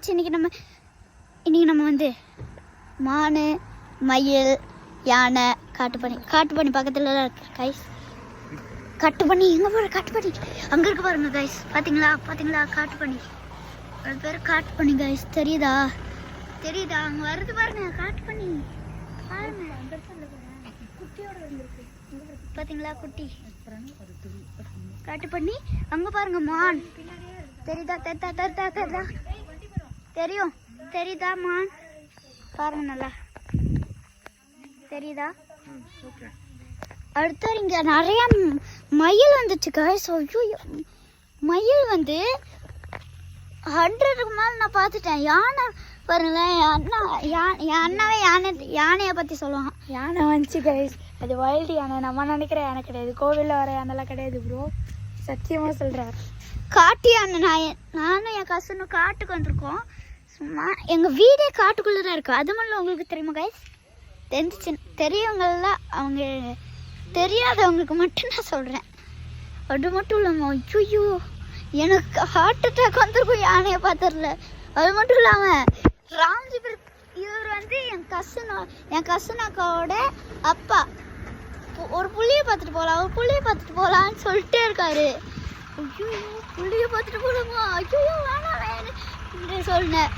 Guys இன்றைக்கி நம்ம வந்து மான் மயில் யானை காட்டுப்பண்ணி பக்கத்தில் தான் இருக்கு கைஸ். காட்டுப்பண்ணி எங்கே போகிற காட்டுப்பண்ணி அங்கே இருக்கு பாருங்க கைஸ். பார்த்தீங்களா காட்டுப்பண்ணி அது பேர் காட்டுப்பண்ணி கைஸ். தெரியுதா அங்கே வருது பாருங்க காட்டுப்பண்ணி பாருங்க. குட்டியோட வந்துருக்கு பார்த்தீங்களா குட்டி காட்டுப்பண்ணி. அங்கே பாருங்க மான் தெரியுதா மான் பாருங்க நல்லா தெரியுதா. அடுத்து இங்கே நிறைய மயில் வந்துச்சு கைஸ். ஐயோ மயில் வந்து 100க்கு மேலே நான் பார்த்துட்டேன். யானை பாருங்களேன் என் அண்ணாவே யானையை பற்றி சொல்லுவான். யானை வந்துச்சு கைஸ். அது வைல்டு யானை, நம்ம நினைக்கிற யானை கிடையாது. கோவிலில் வர யானைலாம் கிடையாது ப்ரோ, சத்தியமாக சொல்கிறேன். காட்டு யானை. நானும் என் கசனும் காட்டுக்கு வந்திருக்கோம். சும்மா எங்கள் வீடே காட்டுக்குள்ளே தான் இருக்கும். அது மட்டும் உங்களுக்கு தெரியுமா கைஸ்? தெரியவங்கள அவங்க தெரியாதவங்களுக்கு மட்டும் நான் சொல்கிறேன். அது மட்டும் இல்லாமல் ஐயோ எனக்கு ஹார்ட் அட்டாக் வந்திருக்கும் யானையை பார்த்ததில்ல. அது மட்டும் இல்லாமல் ராம்ஜி இவர் வந்து என் கசன் அக்காவோட அப்பா. ஒரு புள்ளியை பார்த்துட்டு போகலான்னு சொல்லிட்டே இருக்காரு. ஐயோ புள்ளியை பார்த்துட்டு போகலாமா? ஐயோ வேணாம் சொன்னேன்.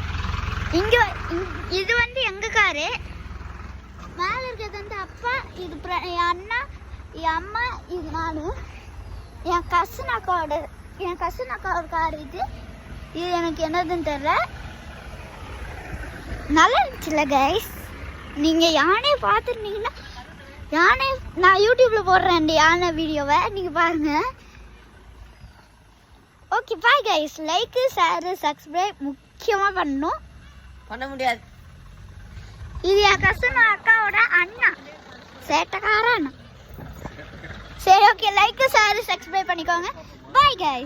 இது வந்து எங்கள் காரு. மேலே இருக்கிறது வந்து அப்பா, இது என் அண்ணா, என் அம்மா, இது நான். என் கசன் அக்காவோட கார் இது எனக்கு என்னதுன்னு தெரியல. நல்லா இருந்துச்சுல்ல கைஸ். நீங்கள் யானையை பார்த்துருந்தீங்கன்னா நான் யூடியூப்பில் போடுறேன் யானை வீடியோவை, நீங்கள் பாருங்கள். Okay bye guys. Like share subscribe முக்கியமாக பண்ண முடியாது. இது என் கசன் அக்காவோட அண்ணா, சேட்டக்கார அண்ணா. சரி ஓகே லைக்கு ஷேரு சப்ஸ்கிரைப் பண்ணிக்கோங்க. Bye guys.